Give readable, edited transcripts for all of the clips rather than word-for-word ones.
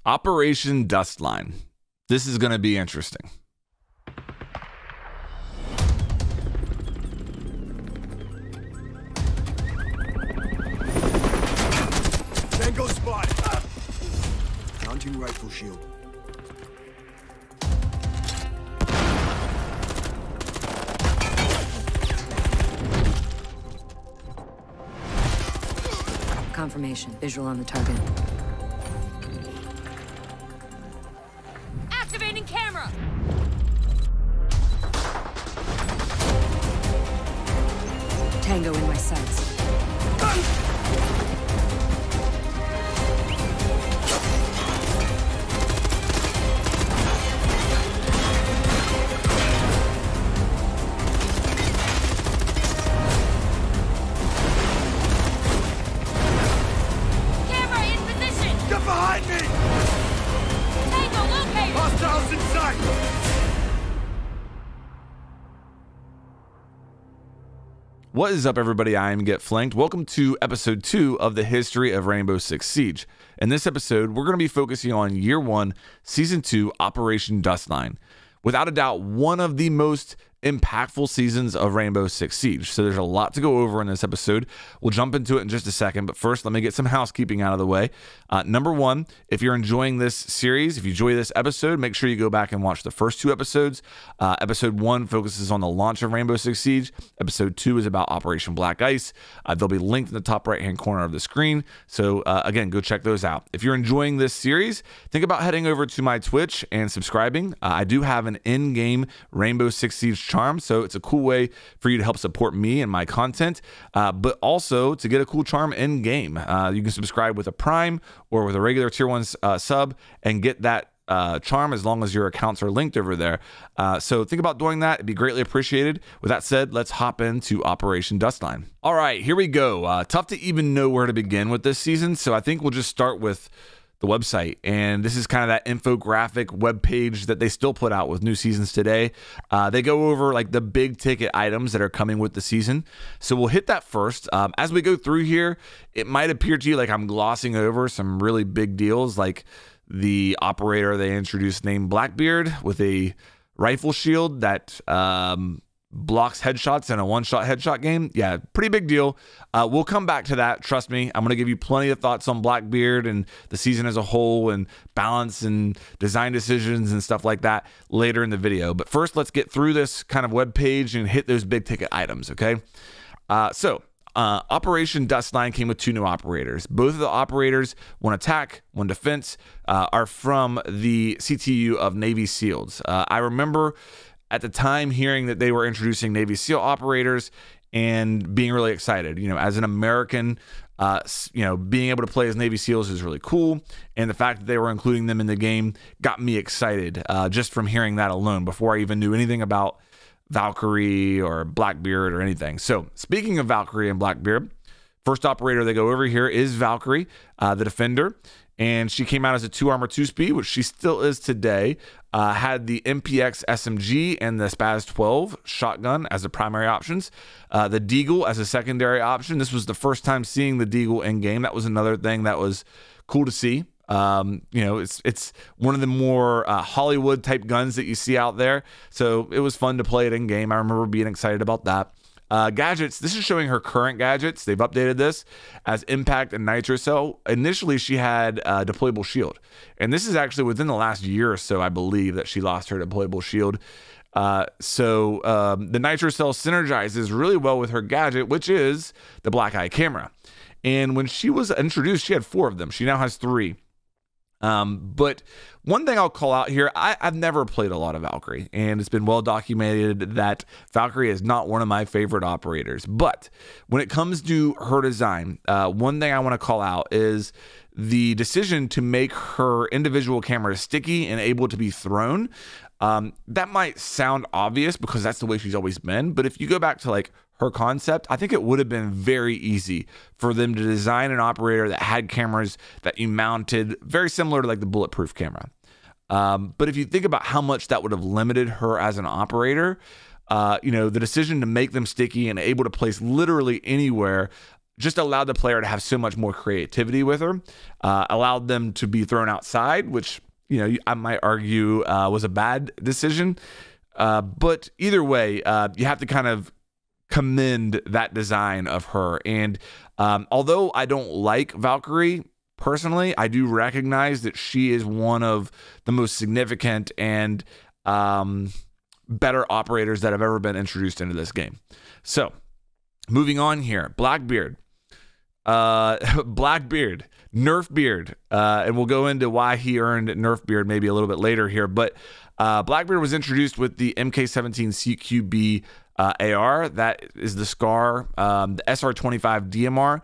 Operation Dustline. This is going to be interesting. Tango spotted. Mounting rifle shield. Confirmation. Visual on the target. Activating camera! Tango in my sights. Camera in position! Get behind me! Tango located! Hostiles in sight! What is up, everybody? I am Get Flanked. Welcome to episode 2 of the history of Rainbow Six Siege. In this episode, we're going to be focusing on Year 1, Season 2, Operation Dustline. Without a doubt, one of the most impactful seasons of Rainbow Six Siege. So there's a lot to go over in this episode. We'll jump into it in just a second, but first let me get some housekeeping out of the way. Number one, if you're enjoying this series, if you enjoy this episode, make sure you go back and watch the first 2 episodes. Episode 1 focuses on the launch of Rainbow Six Siege. Episode 2 is about Operation Black Ice. They'll be linked in the top right-hand corner of the screen. So again, go check those out. If you're enjoying this series, think about heading over to my Twitch and subscribing. I do have an in-game Rainbow Six Siege charm, so it's a cool way for you to help support me and my content, but also to get a cool charm in game. You can subscribe with a Prime or with a regular tier 1 sub and get that charm as long as your accounts are linked over there. So think about doing that. It'd be greatly appreciated. With that said, let's hop into Operation Dustline. All right, here we go. Tough to even know where to begin with this season, so I think we'll just start with the website. And this is kind of that infographic web page that they still put out with new seasons today. They go over like the big ticket items that are coming with the season. So we'll hit that first. As we go through here, it might appear to you like I'm glossing over some really big deals, like the operator they introduced named Blackbeard with a rifle shield that blocks headshots in a one-shot headshot game. Yeah, pretty big deal. We'll come back to that. Trust me, I'm going to give you plenty of thoughts on Blackbeard and the season as a whole and balance and design decisions and stuff like that later in the video. But first, let's get through this kind of web page and hit those big ticket items, okay? Operation Dustline came with 2 new operators. Both of the operators, one attack, one defense, are from the CTU of Navy SEALs. I remember at the time hearing that they were introducing Navy SEAL operators and being really excited. You know, as an American, being able to play as Navy SEALs is really cool. And the fact that they were including them in the game got me excited just from hearing that alone before I even knew anything about Valkyrie or Blackbeard or anything. So speaking of Valkyrie and Blackbeard, first operator they go over here is Valkyrie, the Defender. And she came out as a 2 armor 2 speed, which she still is today. Had the MPX SMG and the Spaz 12 shotgun as the primary options. The Deagle as a secondary option. This was the first time seeing the Deagle in game. That was another thing that was cool to see. It's one of the more Hollywood type guns that you see out there. So it was fun to play it in game. I remember being excited about that. Gadgets, this is showing her current gadgets. They've updated this as Impact and Nitro Cell. Initially, she had a deployable shield. And this is actually within the last year or so, I believe, that she lost her deployable shield. The Nitro Cell synergizes really well with her gadget, which is the Black Eye camera. And when she was introduced, she had 4 of them. She now has 3. But one thing I'll call out here, I've never played a lot of Valkyrie, and it's been well documented that Valkyrie is not one of my favorite operators. But when it comes to her design, one thing I want to call out is the decision to make her individual camera sticky and able to be thrown. That might sound obvious because that's the way she's always been. But if you go back to like her concept, I think it would have been very easy for them to design an operator that had cameras that you mounted very similar to like the bulletproof camera. But if you think about how much that would have limited her as an operator, the decision to make them sticky and able to place literally anywhere just allowed the player to have so much more creativity with her, allowed them to be thrown outside, which, I might argue was a bad decision. But either way, you have to kind of commend that design of her. And although I don't like Valkyrie personally, I do recognize that she is one of the most significant and better operators that have ever been introduced into this game. So moving on here, Blackbeard. Blackbeard, Nerf Beard, and we'll go into why he earned Nerf Beard maybe a little bit later here. But Blackbeard was introduced with the MK17 CQB AR. That is the SCAR, the SR25 DMR.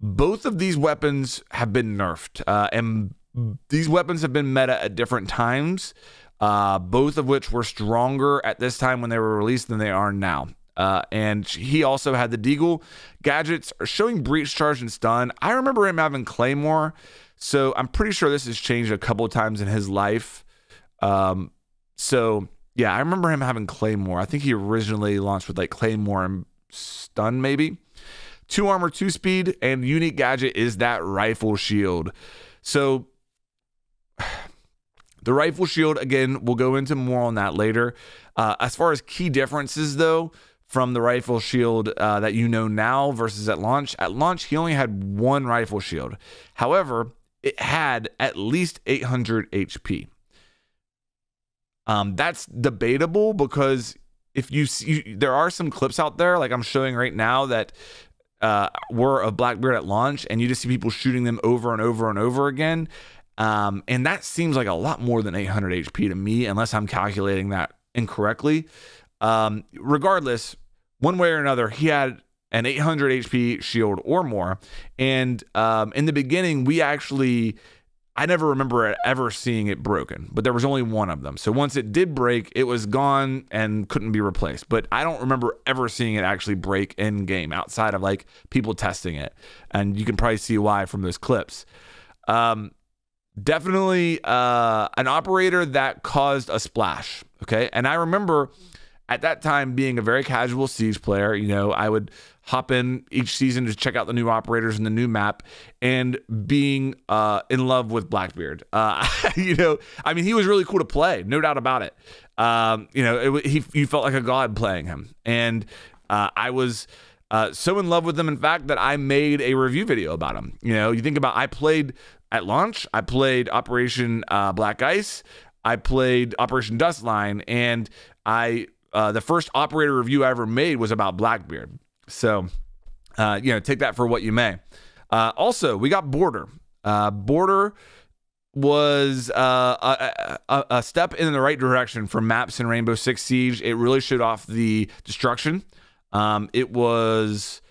Both of these weapons have been nerfed, and these weapons have been meta at different times, both of which were stronger at this time when they were released than they are now. And he also had the Deagle gadgets showing breach, charge, and stun. I remember him having Claymore, so I'm pretty sure this has changed a couple of times in his life. So yeah, I remember him having Claymore. I think he originally launched with like Claymore and stun maybe. 2 armor, 2 speed, and unique gadget is that rifle shield. So the rifle shield, again, we'll go into more on that later. As far as key differences though, from the rifle shield that now versus at launch he only had 1 rifle shield. However, it had at least 800 HP. That's debatable because if you see, there are some clips out there like I'm showing right now that were of Blackbeard at launch, and you just see people shooting them over and over and over again. And that seems like a lot more than 800 HP to me, unless I'm calculating that incorrectly. Regardless, one way or another, he had an 800 HP shield or more. And in the beginning, I never remember ever seeing it broken, but there was only 1 of them. So once it did break, it was gone and couldn't be replaced. But I don't remember ever seeing it actually break in game outside of like people testing it. And you can probably see why from those clips. Definitely an operator that caused a splash. Okay. And I remember at that time being a very casual Siege player. I would hop in each season to check out the new operators and the new map, and being in love with Blackbeard. He was really cool to play, no doubt about it. You felt like a god playing him, and I was so in love with him, in fact, that I made a review video about him. You think about, I played at launch, I played Operation Black Ice, I played Operation Dustline, and the first operator review I ever made was about Blackbeard. So, take that for what you may. Also, we got Border. Border was a step in the right direction for maps in Rainbow Six Siege. It really showed off the destruction. It was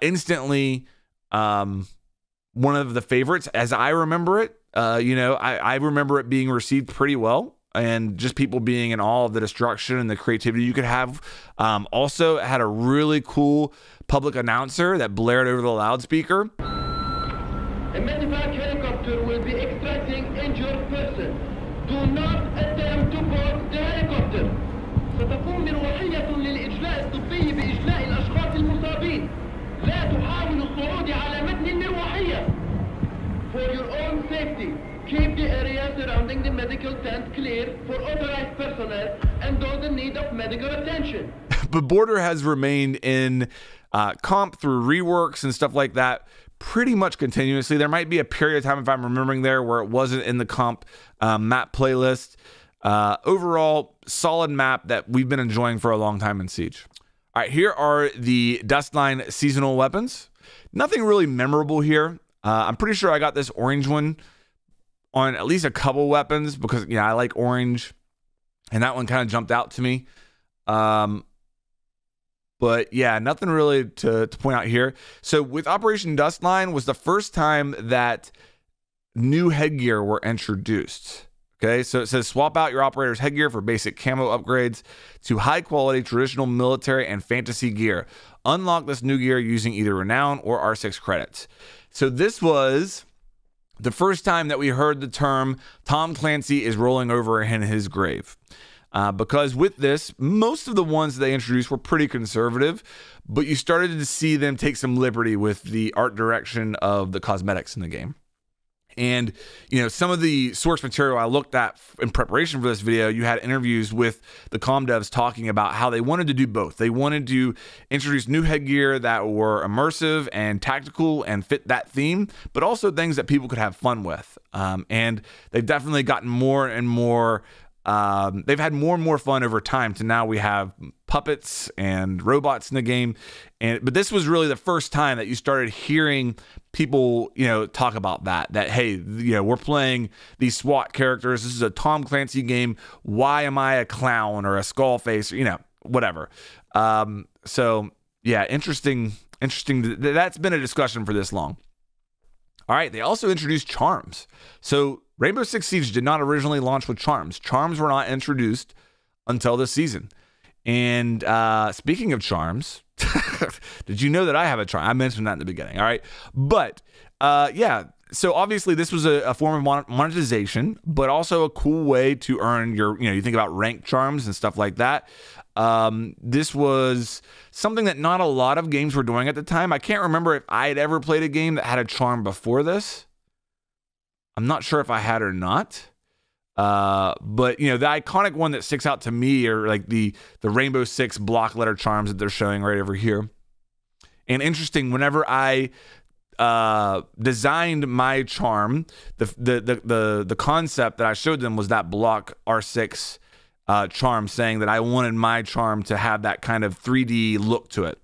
instantly one of the favorites, as I remember it. I remember it being received pretty well, and just people being in awe of the destruction and the creativity you could have. Also, it had a really cool public announcer that blared over the loudspeaker. A medevac helicopter will be extracting injured person. Do not attempt to board the helicopter. ستقوم مروحية للإجلاء الطبي بإجلاء الأشخاص المصابين. لا تحاول الصعود على متن المروحية. For your own safety, keep the area surrounding the medical tent clear for authorized personnel and those in need of medical attention. But Border has remained in comp through reworks and stuff like that pretty much continuously. There might be a period of time, if I'm remembering there, where it wasn't in the comp map playlist. Overall, solid map that we've been enjoying for a long time in Siege. All right, here are the Dustline seasonal weapons. Nothing really memorable here. I'm pretty sure I got this orange one on at least a couple weapons because, I like orange, and that one kind of jumped out to me. But yeah, nothing really to point out here. So with Operation Dustline was the first time that new headgear were introduced. Okay, so it says swap out your operator's headgear for basic camo upgrades to high quality traditional military and fantasy gear. Unlock this new gear using either Renown or R6 credits. So this was the first time that we heard the term Tom Clancy is rolling over in his grave. because with this, most of the ones they introduced were pretty conservative, but you started to see them take some liberty with the art direction of the cosmetics in the game. And, you know, some of the source material I looked at in preparation for this video, you had interviews with the comm devs talking about how they wanted to do both. They wanted to introduce new headgear that were immersive and tactical and fit that theme, but also things that people could have fun with. And they've definitely gotten more and more, they've had more and more fun over time to now we have puppets and robots in the game. But this was really the first time that you started hearing people, you know, talk about that, hey, you know, we're playing these SWAT characters. This is a Tom Clancy game. Why am I a clown or a skull face or, you know, whatever. So yeah, interesting. That's been a discussion for this long. All right. They also introduced charms. So Rainbow Six Siege did not originally launch with charms. Charms were not introduced until this season. And speaking of charms, did you know that I have a charm? I mentioned that in the beginning. All right. But yeah, so obviously this was a form of monetization, but also a cool way to earn your, you know, you think about ranked charms and stuff like that. This was something that not a lot of games were doing at the time. I can't remember if I had ever played a game that had a charm before this. I'm not sure if I had or not. But you know, the iconic one that sticks out to me are like the Rainbow Six block letter charms that they're showing right over here. And interesting, whenever I designed my charm, the concept that I showed them was that block R6 charm, saying that I wanted my charm to have that kind of 3D look to it.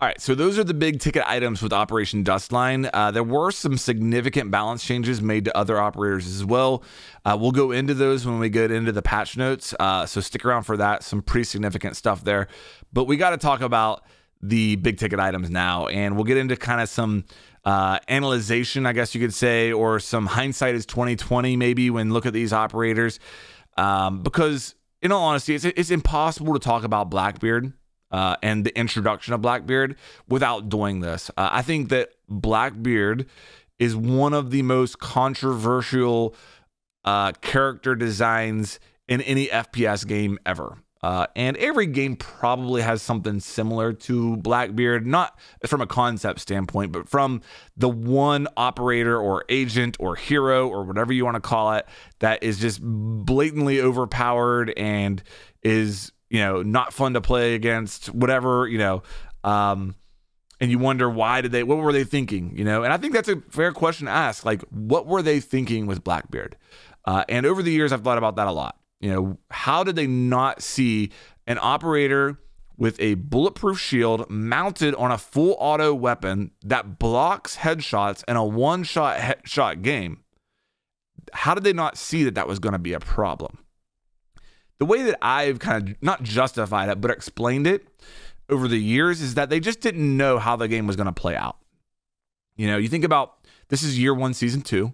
All right, so those are the big ticket items with Operation Dustline. There were some significant balance changes made to other operators as well. We'll go into those when we get into the patch notes, so stick around for that. Some pretty significant stuff there. But we got to talk about the big ticket items now, and we'll get into kind of some analyzation, I guess you could say, or some hindsight is 2020 maybe when look at these operators, because in all honesty, it's impossible to talk about Blackbeard and the introduction of Blackbeard without doing this. I think that Blackbeard is one of the most controversial character designs in any FPS game ever. And every game probably has something similar to Blackbeard, not from a concept standpoint, but from the one operator or agent or hero or whatever you want to call it that is just blatantly overpowered and is, you know, not fun to play against, whatever, you know, and you wonder what were they thinking, you know? And I think that's a fair question to ask. Like, what were they thinking with Blackbeard? And over the years, I've thought about that a lot. You know, how did they not see an operator with a bulletproof shield mounted on a full auto weapon that blocks headshots in a one-shot headshot game? How did they not see that that was going to be a problem? The way that I've kind of not justified it, but explained it over the years is that they just didn't know how the game was going to play out. You know, you think about, this is year one, season 2.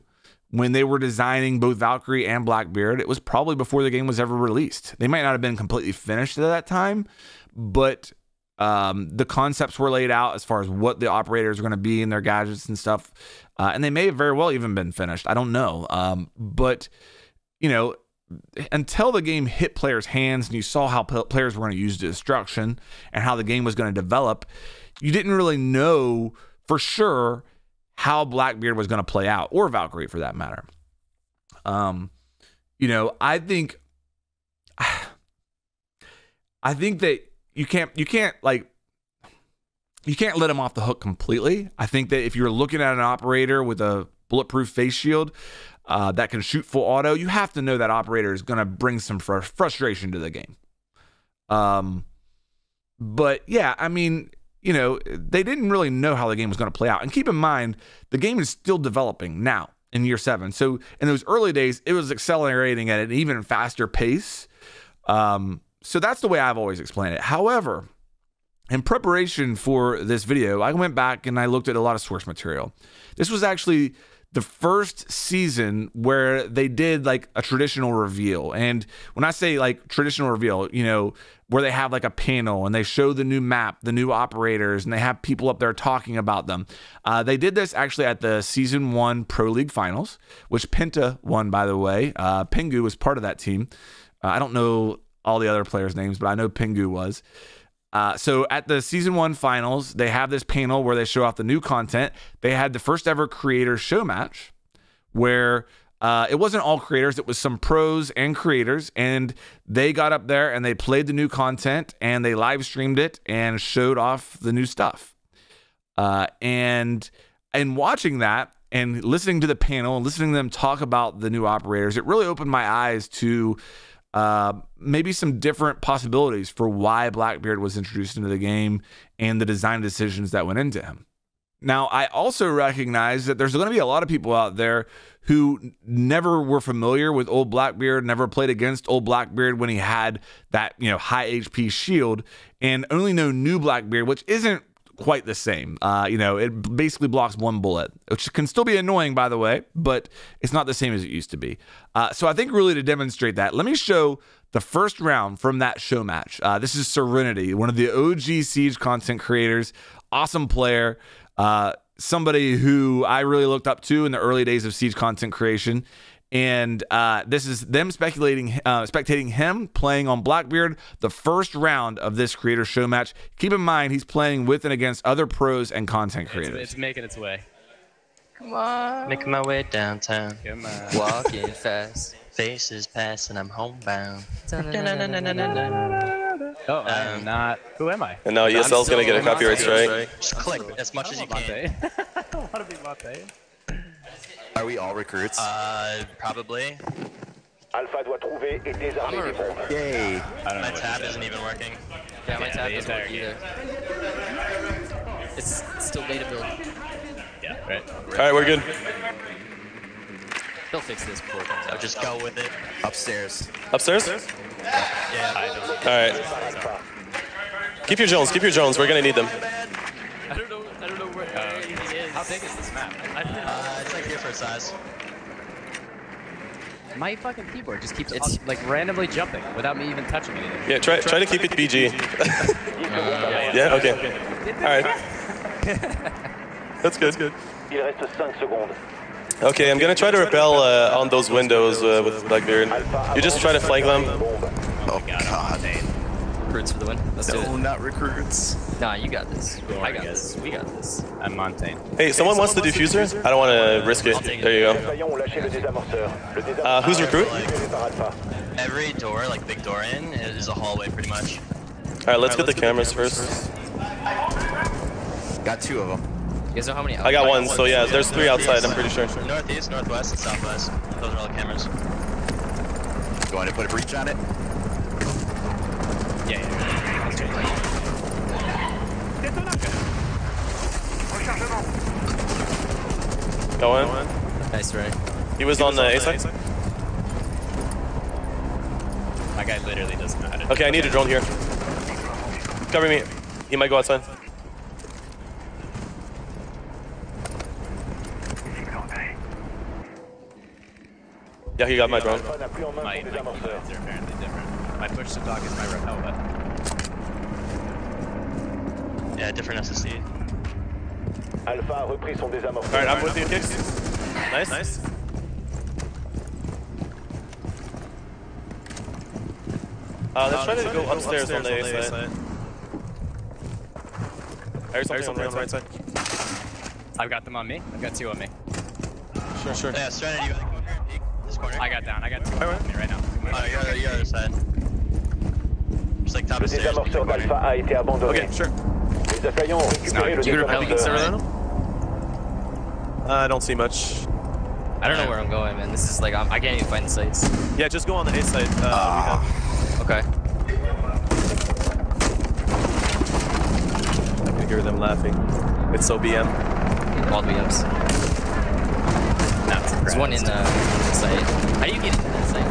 When they were designing both Valkyrie and Blackbeard, it was probably before the game was ever released. They might not have been completely finished at that time, but the concepts were laid out as far as what the operators are going to be and their gadgets and stuff. And they may have very well even been finished. I don't know. But, you know, until the game hit players' hands and you saw how players were going to use destruction and how the game was going to develop, you didn't really know for sure how Blackbeard was going to play out, or Valkyrie for that matter. You know, I think that you can't let him off the hook completely. I think that if you're looking at an operator with a bulletproof face shield that can shoot full auto, you have to know that operator is going to bring some frustration to the game. But yeah, I mean, you know, they didn't really know how the game was going to play out. And keep in mind, the game is still developing now in year 7. So in those early days, it was accelerating at an even faster pace. So that's the way I've always explained it. However, in preparation for this video, I went back and I looked at a lot of source material. This was actually the first season where they did like a traditional reveal. And when I say like traditional reveal, you know, where they have like a panel and they show the new map, the new operators, and they have people up there talking about them. They did this actually at the season 1 Pro League finals, which Penta won, by the way. Pingu was part of that team. I don't know all the other players' names, but I know Pingu was. So at the season 1 finals, they have this panel where they show off the new content. They had the first ever creator show match where it wasn't all creators. It was some pros and creators, and they got up there and they played the new content and they live streamed it and showed off the new stuff. And watching that and listening to the panel and listening to them talk about the new operators, it really opened my eyes to maybe some different possibilities for why Blackbeard was introduced into the game and the design decisions that went into him. Now, I also recognize that there's going to be a lot of people out there who never were familiar with old Blackbeard, never played against old Blackbeard when he had that, high HP shield, and only know new Blackbeard, which isn't quite the same. It basically blocks 1 bullet, which can still be annoying, by the way, but it's not the same as it used to be. So I think really to demonstrate that, let me show the first round from that show match. This is Serenity, one of the OG Siege content creators, awesome player, somebody who I really looked up to in the early days of Siege content creation. And this is them spectating him playing on Blackbeard, the first round of this creator show match. Keep in mind, he's playing with and against other pros and content creators. It's making its way. Come on. Making my way downtown. Come on. Walking fast. Faces pass and I'm homebound. Oh, I'm not. Who am I? And now ESL's gonna get a copyright strike. Just click as much as you can. I don't want to be Monte. Are we all recruits? Probably. Alpha doit trouver et désarmer les bombes. Yay. My tab isn't even working. Yeah, my tab doesn't work either. It's still beta build. Yeah, right. Alright, we're good. They'll fix this before it comes So out. just go with it. Upstairs. Upstairs? Yeah. Alright. Keep your drones, we're gonna need them. I don't know where he is. How big is this map? It's like here for size. My fucking keyboard just keeps like randomly jumping without me even touching anything. Yeah, try to keep it PG. Yeah, okay. Alright. That's good. Il reste 5 secondes. Okay, I'm gonna try to repel on those windows with Blackbeard. You just try to flank them. Oh god. Recruits for the win. Let's do No, it. not recruits. Nah, you got this. I got this. We got this. I'm Montaigne. Hey, someone wants the diffuser? I don't want to risk it. There you go. Bataillons ont lâché le désamorceur. Le désamorceur Who's recruit? est par Alpha. Every door, like big door in, is a hallway pretty much. Alright, let's get the cameras first. Got 2 of them. You guys know how many? I got 1, so yeah, there's 3 outside, I'm pretty sure. Northeast, northwest, and southwest. Those are all the cameras. You want to put a breach on it? Yeah. Go in. Nice, Ray. He was on the A side? My guy literally doesn't know how to. Okay, I need a drone here. Cover me. He might go outside. Yeah, he got my drone. Alpha n'a plus en main My son désamorceur. keybinds are apparently different. My push to talk is my repel button. Yeah, different SSD. Alpha a repris son désamorceur. Alright, I'm with you, Kicks. Nice. Let's try to go upstairs on the A side. There's something on the right side. I've got them on me. I've got 2 on me. Sure. Yeah, Serenity, you gotta come over here and peek this corner. I got 2 on me right now. Oh, you're other side. Just like top Le of stairs. peek désamorceur corner. d'Alpha a été abandonné. Okay, sure. Les assaillants ont récupéré le désamorceur. I don't see much. I don't know where I'm going, man. This is like I can't even find the sites. Yeah, just go on the A side. Okay. I can hear them laughing. It's so BM. All BMs. Not surprised. There's one in the site. How do you get into that site?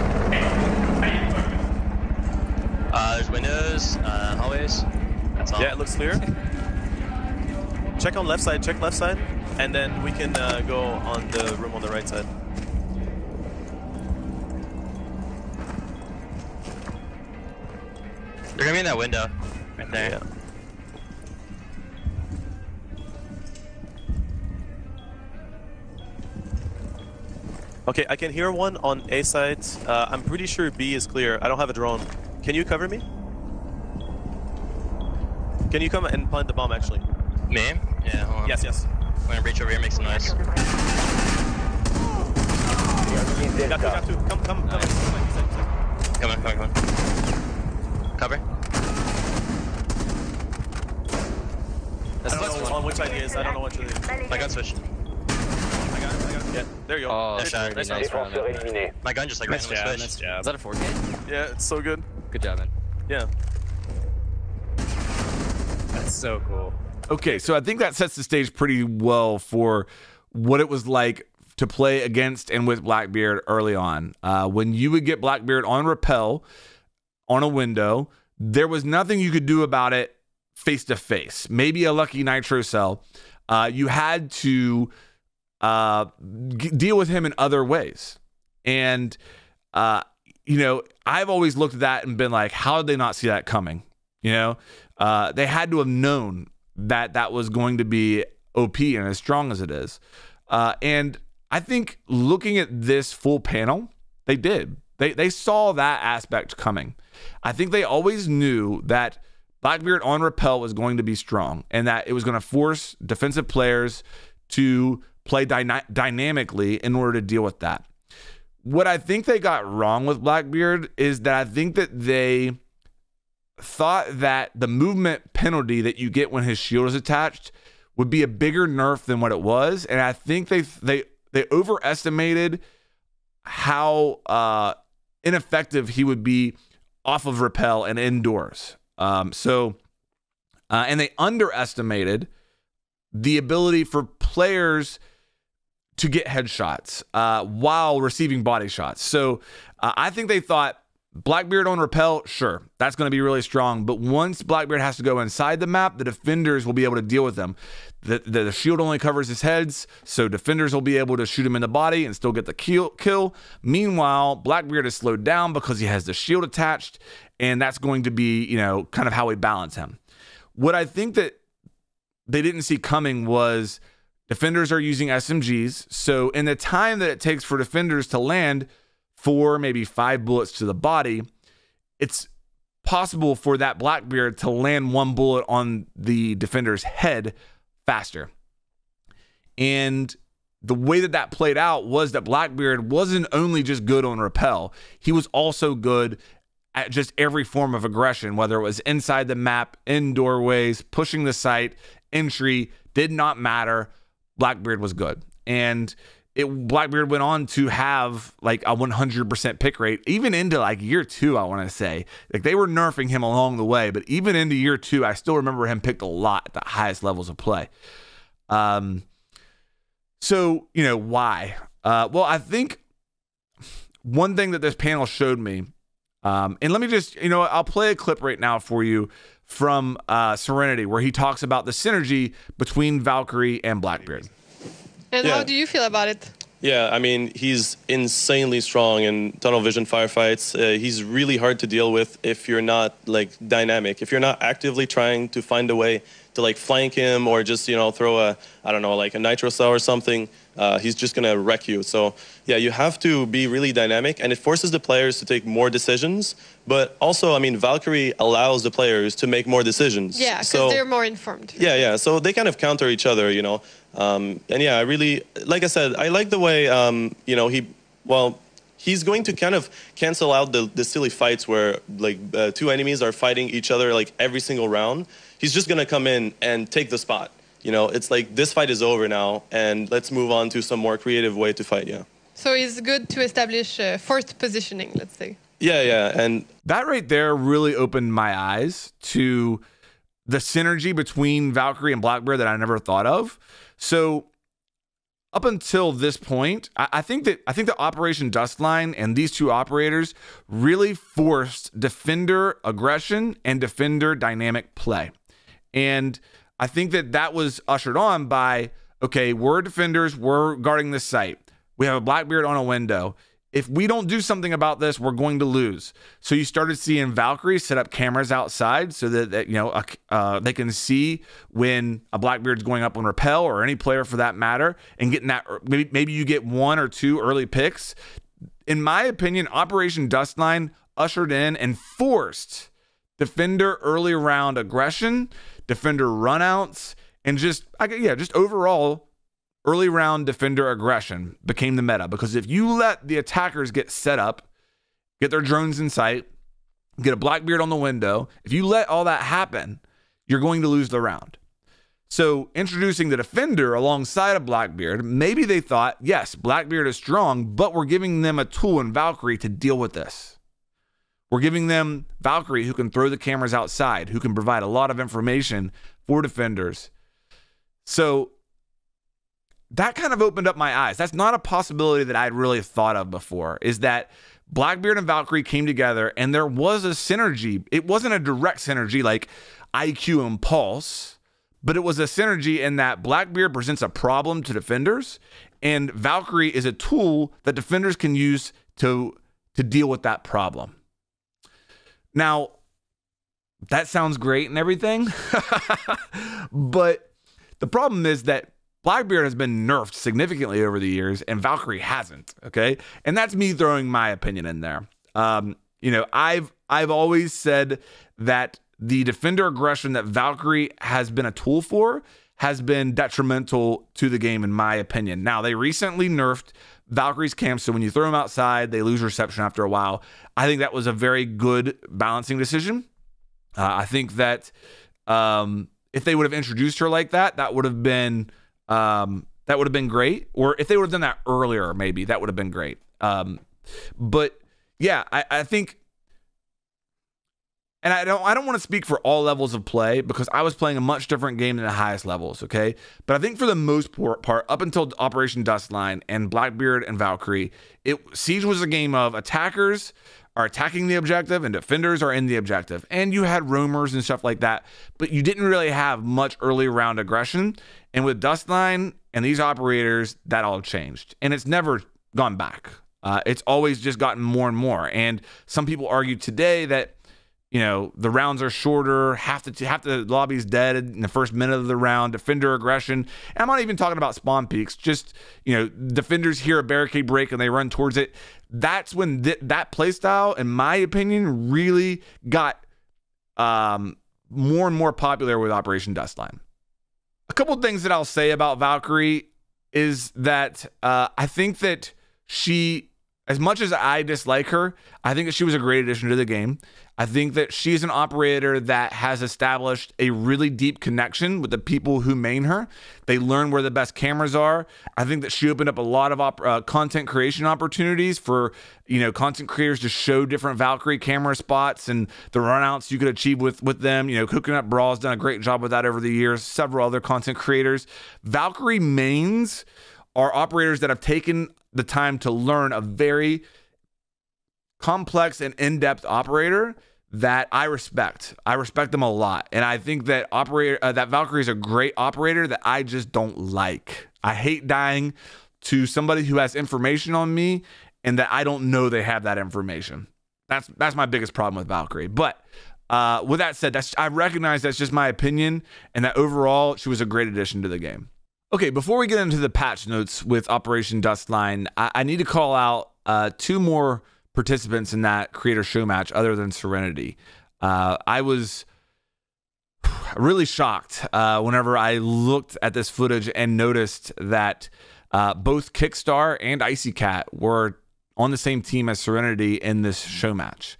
There's windows, hallways. That's all. Yeah, it looks clear. Check on left side, and then we can go on the room on the right side. They're gonna be in that window. Right there. Yeah. Okay, I can hear one on A side. I'm pretty sure B is clear. I don't have a drone. Can you cover me? Can you come and plant the bomb, actually? Me? Yeah, hold on. Yes, yes. I'm gonna reach over here and make some noise. Got two. Come. Come on. Cover. I don't know on which side he is. I don't know what to do. My gun switched. I got him. Yeah, there you go. Oh, Nice shot. nice round. Défenseur éliminé. My gun just like randomly switched. Is that a 4K? Yeah, it's so good. Good job, man. Yeah. That's so cool. Okay, so I think that sets the stage pretty well for what it was like to play against and with Blackbeard early on. When you would get Blackbeard on rappel on a window, there was nothing you could do about it face to face. Maybe a lucky nitro cell. You had to deal with him in other ways. And, you know, I've always looked at that and been like, how did they not see that coming? You know, they had to have known that that was going to be OP and as strong as it is. And I think looking at this full panel, they did. They saw that aspect coming. I think they always knew that Blackbeard on rappel was going to be strong and that it was going to force defensive players to play dynamically in order to deal with that. What I think they got wrong with Blackbeard is that I think that they thought that the movement penalty that you get when his shield is attached would be a bigger nerf than what it was. And I think they overestimated how ineffective he would be off of rappel and indoors. And they underestimated the ability for players to get headshots while receiving body shots. So I think they thought Blackbeard on rappel, sure, that's going to be really strong. But once Blackbeard has to go inside the map, the defenders will be able to deal with them. The shield only covers his heads, so defenders will be able to shoot him in the body and still get the kill. Meanwhile, Blackbeard is slowed down because he has the shield attached, and that's going to be, you know, kind of how we balance him. What I think that they didn't see coming was defenders are using SMGs, so in the time that it takes for defenders to land 4, maybe 5 bullets to the body, it's possible for that Blackbeard to land 1 bullet on the defender's head faster. And the way that that played out was that Blackbeard wasn't only just good on rappel, he was also good at just every form of aggression, whether it was inside the map, in doorways, pushing the site, entry, did not matter. Blackbeard was good. And Blackbeard went on to have like a 100% pick rate, even into like year 2, I want to say. Like they were nerfing him along the way, but even into year 2, I still remember him picked a lot at the highest levels of play. So, you know, why? Well, I think one thing that this panel showed me, and let me just, you know, I'll play a clip right now for you from Serenity, where he talks about the synergy between Valkyrie and Blackbeard. And how do you feel about it? Yeah, I mean, he's insanely strong in tunnel vision firefights. He's really hard to deal with if you're not, like, dynamic. If you're not actively trying to find a way to, like, flank him or just, you know, throw a, I don't know, like a nitro cell or something, he's just going to wreck you. So, yeah, you have to be really dynamic, and it forces the players to take more decisions. But also, I mean, Valkyrie allows the players to make more decisions. Yeah, because they're more informed. Yeah, so they kind of counter each other, you know. And yeah, I really, like I said, I like the way, you know, he's going to kind of cancel out the silly fights where, like, 2 enemies are fighting each other, like, every single round. He's just going to come in and take the spot. You know, it's like, this fight is over now, and let's move on to some more creative way to fight, yeah. So it's good to establish forced positioning, let's say. Yeah, and that right there really opened my eyes to the synergy between Valkyrie and Blackbeard that I never thought of. So up until this point, I think the Operation Dustline and these 2 operators really forced defender aggression and defender dynamic play. And I think that was ushered on by, okay, we're defenders, we're guarding this site. We have a Blackbeard on a window. If we don't do something about this, we're going to lose. So you started seeing Valkyrie set up cameras outside so that you know, they can see when a Blackbeard's going up on rappel, or any player for that matter, and getting that, maybe you get 1 or 2 early picks. In my opinion, Operation Dustline ushered in and forced defender early round aggression, defender runouts, and just overall early round defender aggression became the meta. Because if you let the attackers get set up, get their drones in sight, get a Blackbeard on the window, if you let all that happen, you're going to lose the round. So introducing the defender alongside of Blackbeard, maybe they thought, yes, Blackbeard is strong, but we're giving them a tool in Valkyrie to deal with this. We're giving them Valkyrie who can throw the cameras outside, who can provide a lot of information for defenders. So that kind of opened up my eyes. That's not a possibility that I'd really thought of before, is that Blackbeard and Valkyrie came together and there was a synergy. It wasn't a direct synergy like IQ and Pulse, but it was a synergy in that Blackbeard presents a problem to defenders and Valkyrie is a tool that defenders can use to deal with that problem. Now, that sounds great and everything, but the problem is that Blackbeard has been nerfed significantly over the years and Valkyrie hasn't, okay? And that's me throwing my opinion in there. You know, I've always said that the defender aggression that Valkyrie has been a tool for has been detrimental to the game, in my opinion. Now, they recently nerfed Valkyrie's camp, so when you throw them outside, they lose reception after a while. I think that was a very good balancing decision. I think that if they would have introduced her like that, that would have been great. Or if they would have done that earlier, maybe that would have been great. But yeah, I think, and I don't want to speak for all levels of play because I was playing a much different game than the highest levels, okay? But I think for the most part, up until Operation Dustline and Blackbeard and Valkyrie, Siege was a game of attackers are attacking the objective and defenders are in the objective. And you had roamers and stuff like that, but you didn't really have much early round aggression. And with Dustline and these operators, that all changed. And it's never gone back. It's always just gotten more and more. And some people argue today that, you know, the rounds are shorter, half the lobby's dead in the first minute of the round, defender aggression. And I'm not even talking about spawn peaks, just, you know, defenders hear a barricade break and they run towards it. That's when that playstyle, in my opinion, really got more and more popular with Operation Dustline. A couple of things that I'll say about Valkyrie is that I think that she, as much as I dislike her, I think that she was a great addition to the game. I think that she's an operator that has established a really deep connection with the people who main her. They learn where the best cameras are. I think that she opened up a lot of content creation opportunities for, you know, content creators to show different Valkyrie camera spots and the runouts you could achieve with them. You know, Coconut Brawl's done a great job with that over the years. Several other content creators. Valkyrie mains are operators that have taken the time to learn a very complex and in-depth operator that I respect. I respect them a lot. And I think that that Valkyrie is a great operator that I just don't like. I hate dying to somebody who has information on me and that I don't know they have that information. That's my biggest problem with Valkyrie. But with that said, I recognize that's just my opinion and that overall she was a great addition to the game. Okay, before we get into the patch notes with Operation Dustline, I need to call out two more participants in that creator show match other than Serenity. I was really shocked whenever I looked at this footage and noticed that both Kickstar and Icy Cat were on the same team as Serenity in this show match.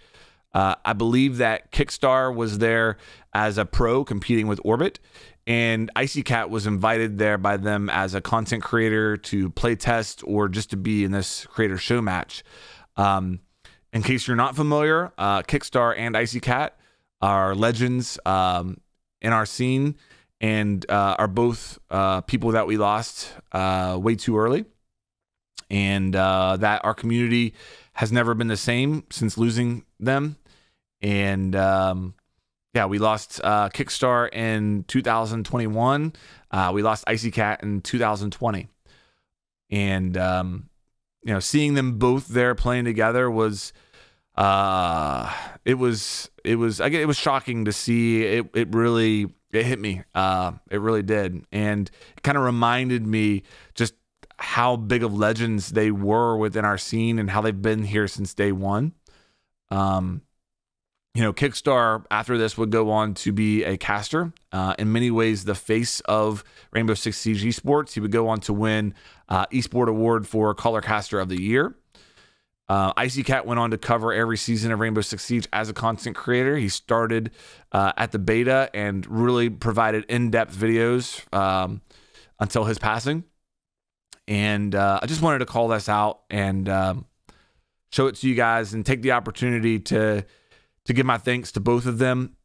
I believe that Kickstar was there as a pro competing with Orbit, and Icy Cat was invited there by them as a content creator to play test or just to be in this creator show match. In case you're not familiar, Kickstar and Icy Cat are legends in our scene and are both people that we lost way too early. And that our community has never been the same since losing them. And yeah, we lost Kickstar in 2021. We lost Icy Cat in 2020. And you know, seeing them both there playing together was it was shocking to see. It really hit me. It really did. And it kind of reminded me just how big of legends they were within our scene and how they've been here since day one. You know, Kickstar after this would go on to be a caster. In many ways, the face of Rainbow Six Siege Esports. He would go on to win Esport Award for Color Caster of the Year. Icy Cat went on to cover every season of Rainbow Six Siege as a content creator. He started at the beta and really provided in-depth videos until his passing. And I just wanted to call this out and show it to you guys and take the opportunity to give my thanks to both of them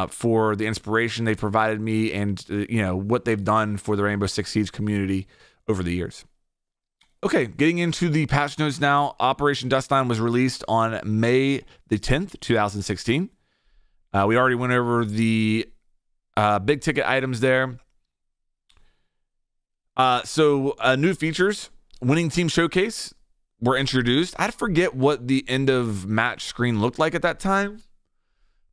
for the inspiration they provided me and you know what they've done for the Rainbow Six Siege community over the years. Okay, getting into the patch notes now. Operation Dustline was released on May the 10th, 2016. We already went over the big ticket items there. So new features, winning team showcase were introduced. I forget what the end of match screen looked like at that time,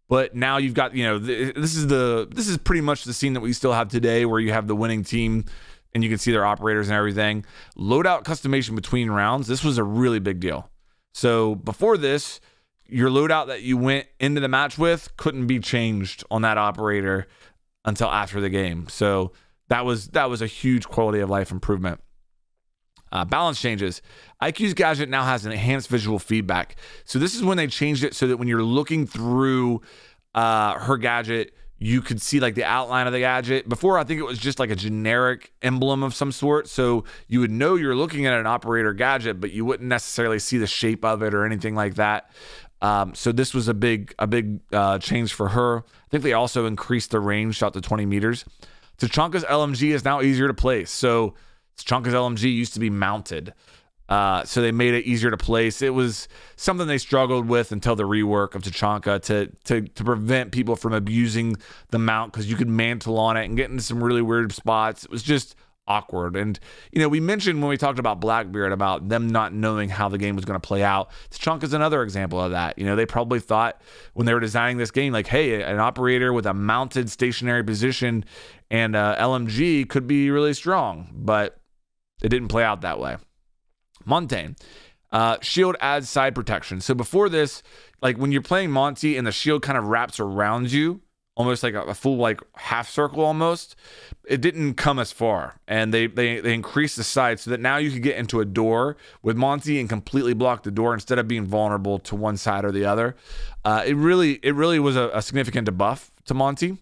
but now you've got, you know, this is pretty much the scene that we still have today, where you have the winning team and you can see their operators and everything. Loadout customization between rounds. This was a really big deal. So before this, your loadout that you went into the match with couldn't be changed on that operator until after the game. So that was a huge quality of life improvement. Balance changes. IQ's gadget now has an enhanced visual feedback. So this is when they changed it so that when you're looking through her gadget, you could see like the outline of the gadget. Before, I think it was just like a generic emblem of some sort. So you would know you're looking at an operator gadget, but you wouldn't necessarily see the shape of it or anything like that. So this was a big change for her. I think they also increased the range out to 20 meters. Tachanka's LMG is now easier to place. So Tachanka's LMG used to be mounted. So they made it easier to place. It was something they struggled with until the rework of Tachanka to prevent people from abusing the mount, because you could mantle on it and get into some really weird spots. It was just awkward. And, you know, we mentioned when we talked about Blackbeard about them not knowing how the game was going to play out. Tachanka's another example of that. You know, they probably thought when they were designing this game, like, hey, an operator with a mounted stationary position and LMG could be really strong, but it didn't play out that way. Montaigne. Shield adds side protection. So before this, like when you're playing Monty and the shield kind of wraps around you, almost like a full like half circle almost, it didn't come as far. And they increased the side so that now you could get into a door with Monty and completely block the door instead of being vulnerable to one side or the other. It really was a significant debuff to Monty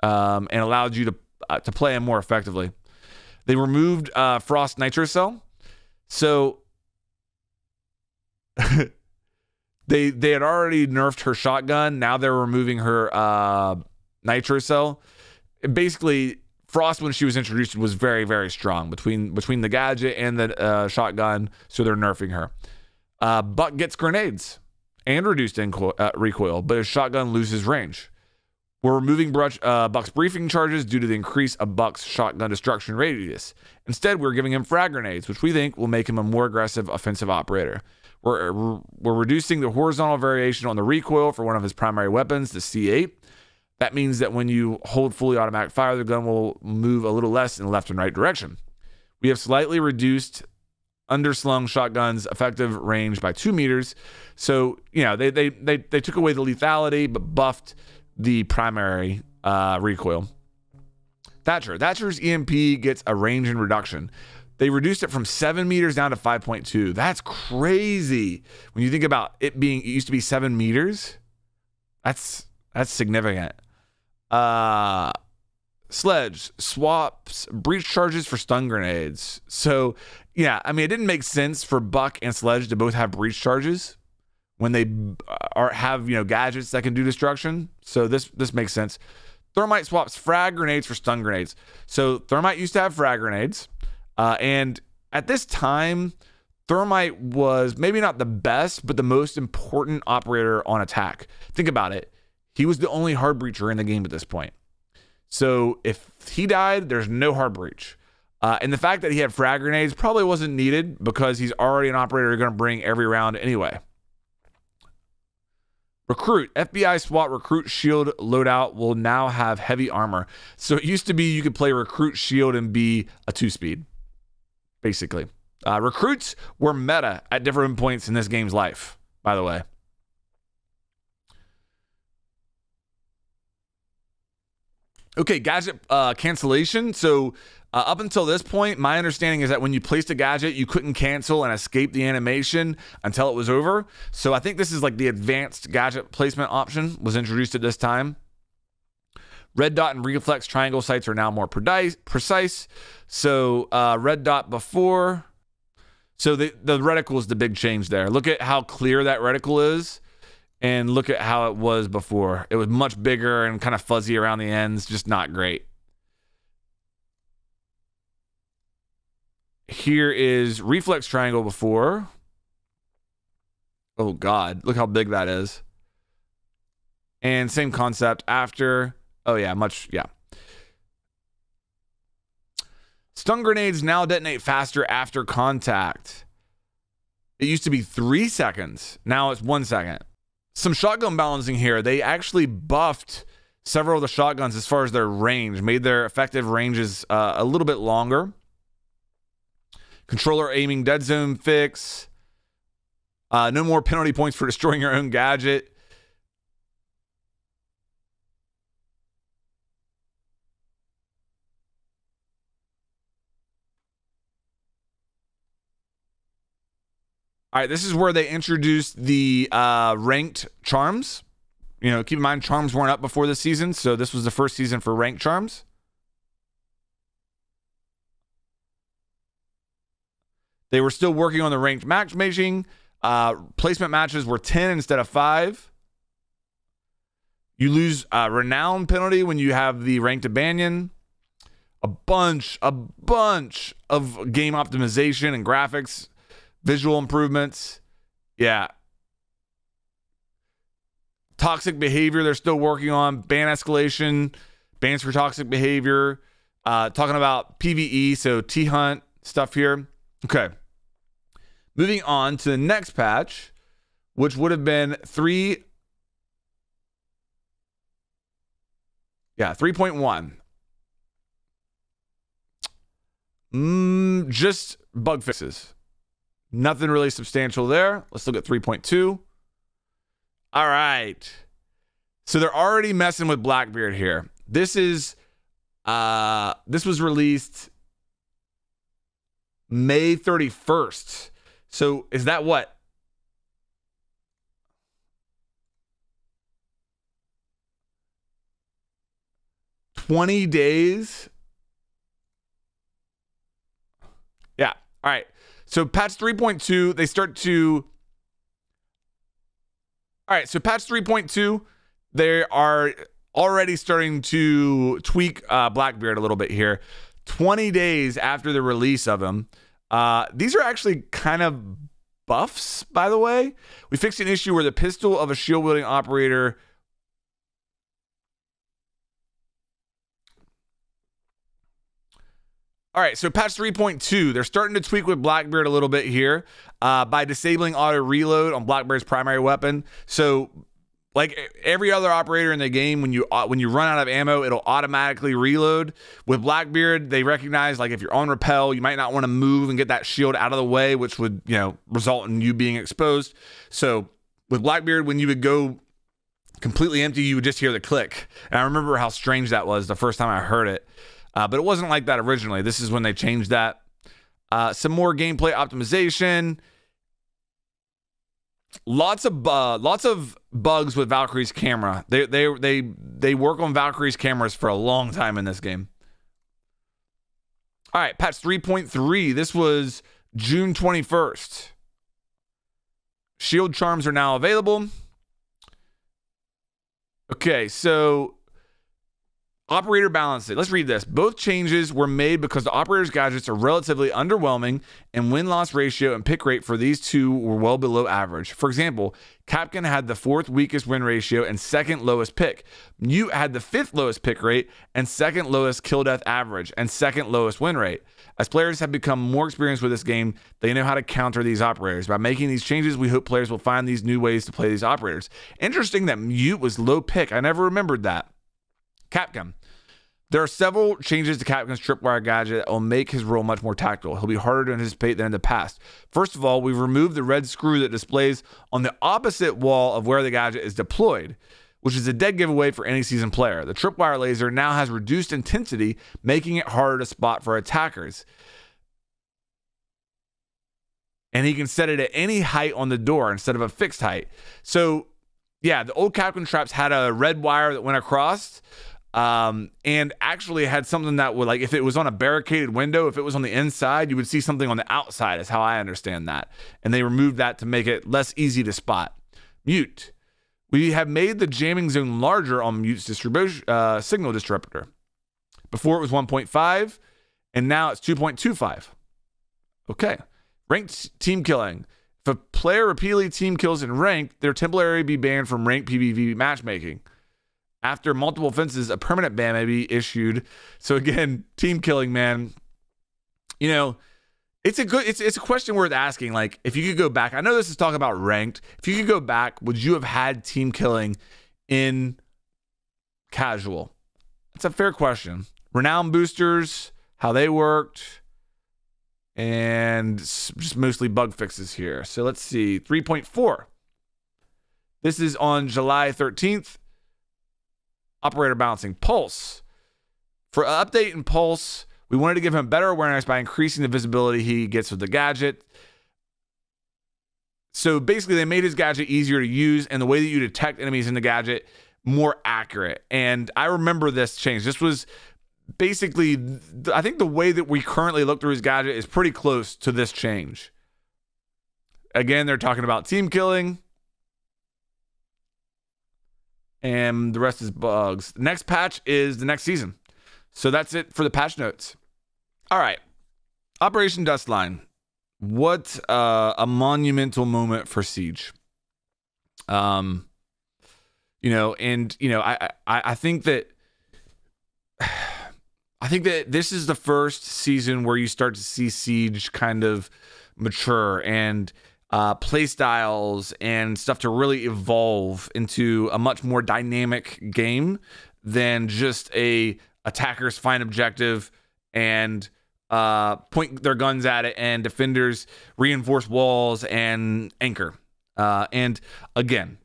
and allowed you to play him more effectively. They removed Frost Nitro Cell. So they had already nerfed her shotgun. Now they're removing her Nitro Cell. Basically, Frost, when she was introduced, was very, very strong between the gadget and the shotgun. So they're nerfing her. Buck gets grenades and reduced recoil, but his shotgun loses range. We're removing Buck's briefing charges due to the increase of Buck's shotgun destruction radius. Instead, we're giving him frag grenades, which we think will make him a more aggressive offensive operator. We're reducing the horizontal variation on the recoil for one of his primary weapons, the C8. That means that when you hold fully automatic fire, the gun will move a little less in the left and right direction. We have slightly reduced underslung shotgun's effective range by 2 meters. So, you know, they took away the lethality, but buffed the primary recoil. Thatcher's EMP gets a range and reduction. They reduced it from 7 meters down to 5.2. That's crazy. When you think about it used to be 7 meters. That's significant. Sledge swaps breach charges for stun grenades. So yeah, I mean, it didn't make sense for Buck and Sledge to both have breach charges when they have, you know, gadgets that can do destruction. So this makes sense. Thermite swaps frag grenades for stun grenades. So Thermite used to have frag grenades. And at this time, Thermite was maybe not the best, but the most important operator on attack. Think about it. He was the only hard breacher in the game at this point. So if he died, there's no hard breach. And the fact that he had frag grenades probably wasn't needed because he's already an operator you're going to bring every round anyway. Recruit. FBI SWAT Recruit Shield loadout will now have heavy armor. So it used to be you could play Recruit Shield and be a 2-speed, basically. Recruits were meta at different points in this game's life, by the way. Okay, gadget cancellation. So up until this point, my understanding is that when you placed a gadget, you couldn't cancel and escape the animation until it was over. So I think this is like the advanced gadget placement option was introduced at this time. Red dot and reflex triangle sights are now more precise. So red dot before. So the reticle is the big change there. Look at how clear that reticle is. And look at how it was before. It was much bigger and kind of fuzzy around the ends. Just not great. Here is reflex triangle before. Oh, God. Look how big that is. And same concept after. Oh, yeah. Yeah. Stun grenades now detonate faster after contact. It used to be 3 seconds. Now it's 1 second. Some shotgun balancing here. They actually buffed several of the shotguns as far as their range, made their effective ranges a little bit longer. Controller aiming dead zone fix. No more penalty points for destroying your own gadget. All right, this is where they introduced the ranked charms. You know, keep in mind, charms weren't up before this season, so this was the first season for ranked charms. They were still working on the ranked matchmaking. Placement matches were 10 instead of 5. You lose renown penalty when you have the ranked abandon. A bunch of game optimization and graphics. Visual improvements. Yeah. Toxic behavior they're still working on. Ban escalation. Bans for toxic behavior. Talking about PvE, so T-Hunt stuff here. Okay. Moving on to the next patch, which would have been 3.1. Just bug fixes. Nothing really substantial there. Let's look at 3.2. All right. So they're already messing with Blackbeard here. This was released May 31st. So is that what? $20 days? Yeah. All right. So patch 3.2, they start to... All right, so patch 3.2, they are already starting to tweak Blackbeard a little bit here. 20 days after the release of him. These are actually kind of buffs, by the way. We fixed an issue where the pistol of a shield-wielding operator... All right, so patch 3.2, they're starting to tweak with Blackbeard a little bit here by disabling auto reload on Blackbeard's primary weapon. So, like every other operator in the game, when you run out of ammo, it'll automatically reload. With Blackbeard, they recognize like if you're on rappel, you might not want to move and get that shield out of the way, which would result in you being exposed. So with Blackbeard, when you would go completely empty, you would just hear the click. And I remember how strange that was the first time I heard it. But it wasn't like that originally. This is when they changed that. Some more gameplay optimization. Lots of bugs with Valkyrie's camera. They work on Valkyrie's cameras for a long time in this game. All right, patch 3.3. This was June 21st. Shield charms are now available. Okay, so operator balancing. Let's read this. Both changes were made because the operator's gadgets are relatively underwhelming, and win-loss ratio and pick rate for these two were well below average. For example, Capcan had the 4th weakest win ratio and 2nd lowest pick. Mute had the 5th lowest pick rate and 2nd lowest kill death average and 2nd lowest win rate. As players have become more experienced with this game, they know how to counter these operators. By making these changes, we hope players will find these new ways to play these operators. Interesting that Mute was low pick. I never remembered that. Capcom. There are several changes to Capcan's tripwire gadget that will make his role much more tactical. He'll be harder to anticipate than in the past. First of all, we've removed the red screw that displays on the opposite wall of where the gadget is deployed. which is a dead giveaway for any seasoned player. The tripwire laser now has reduced intensity, making it harder to spot for attackers. And he can set it at any height on the door instead of a fixed height. So, yeah, the old Capcom traps had a red wire that went across, and actually had something that would, like, if it was on a barricaded window, if it was on the inside, you would see something on the outside, is how I understand that. And they removed that to make it less easy to spot. Mute. We have made the jamming zone larger on Mute's signal disruptor. Before it was 1.5, and now it's 2.25. Okay. Ranked team killing. If a player repeatedly team kills in ranked, they're temporarily be banned from ranked PvP matchmaking. After multiple offenses, a permanent ban may be issued. So again, team killing, man. You know, it's a question worth asking. Like, if you could go back, I know this is talking about ranked. If you could go back, would you have had team killing in casual? That's a fair question. Renown boosters, how they worked, and just mostly bug fixes here. So let's see, 3.4. This is on July 13th. Operator balancing. Pulse. For an update in Pulse, we wanted to give him better awareness by increasing the visibility he gets with the gadget. So basically, they made his gadget easier to use, and the way that you detect enemies in the gadget more accurate. And I remember this change. This was basically, I think the way that we currently look through his gadget is pretty close to this change. Again, they're talking about team killing, and the rest is bugs. The next patch is the next season. So that's it for the patch notes. All right. Operation Dustline. What a monumental moment for Siege. I think that this is the first season where you start to see Siege kind of mature, and play styles and stuff to really evolve into a much more dynamic game than just a attackers find objective and point their guns at it, and defenders reinforce walls and anchor. And again,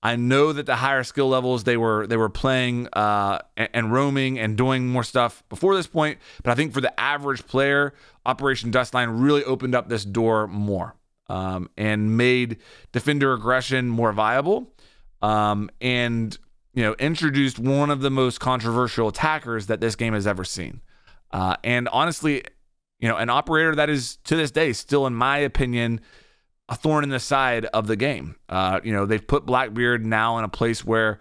I know that the higher skill levels they were playing and roaming and doing more stuff before this point, but I think for the average player, Operation Dustline really opened up this door more, and made defender aggression more viable, and introduced one of the most controversial attackers that this game has ever seen. And honestly, an operator that is to this day still, in my opinion, a thorn in the side of the game. They've put Blackbeard now in a place where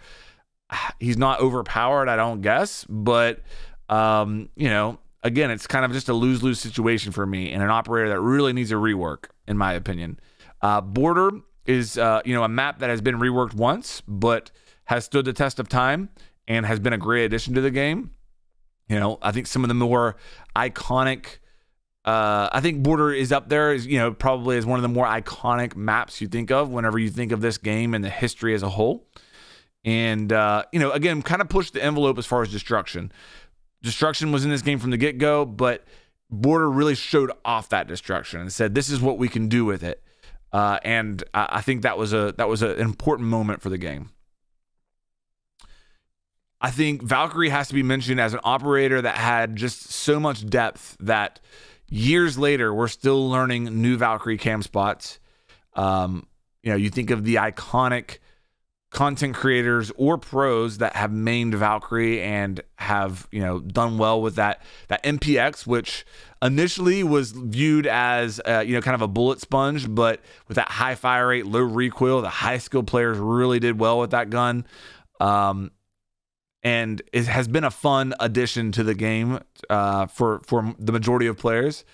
he's not overpowered, I don't guess, but again, it's kind of just a lose-lose situation for me, and an operator that really needs a rework, in my opinion. Border is a map that has been reworked once, but has stood the test of time and has been a great addition to the game. I think some of the more iconic, I think Border is up there as, probably as one of the more iconic maps you think of whenever you think of this game and the history as a whole. And, again, kind of pushed the envelope as far as destruction. Destruction was in this game from the get-go, but Border really showed off that destruction and said, this is what we can do with it. And I think that was an important moment for the game. I think Valkyrie has to be mentioned as an operator that had just so much depth that years later, we're still learning new Valkyrie cam spots. You think of the iconic content creators or pros that have mained Valkyrie and have, done well with that MPX, which initially was viewed as, kind of a bullet sponge, but with that high fire rate, low recoil, the high skill players really did well with that gun. And it has been a fun addition to the game for the majority of players.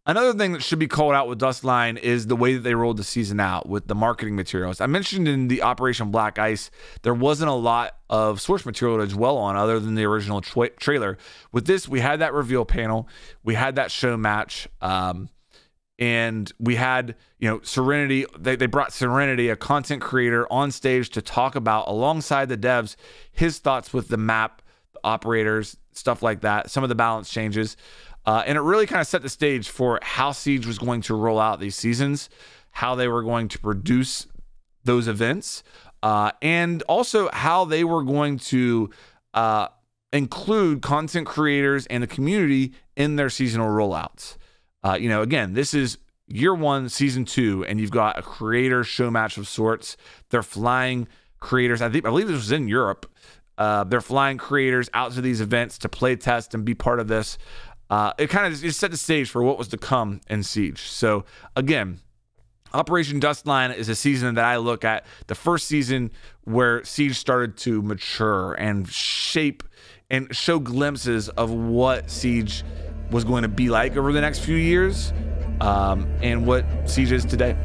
Another thing that should be called out with Dustline is the way that they rolled the season out with the marketing materials. I mentioned in the Operation Black Ice, there wasn't a lot of source material to dwell on other than the original trailer. With this, we had that reveal panel, we had that show match, and we had, Serenity. They brought Serenity, a content creator, on stage to talk about, alongside the devs, his thoughts with the map, the operators, stuff like that, some of the balance changes. And it really kind of set the stage for how Siege was going to roll out these seasons, how they were going to produce those events, and also how they were going to include content creators and the community in their seasonal rollouts. Again, this is year 1, season 2, and you've got a creator show match of sorts. They're flying creators. I believe this was in Europe. They're flying creators out to these events to play test and be part of this. It kind of set the stage for what was to come in Siege. So again, Operation Dustline is a season that I look at, the first season where Siege started to mature and shape and show glimpses of what Siege was going to be like over the next few years, and what Siege is today.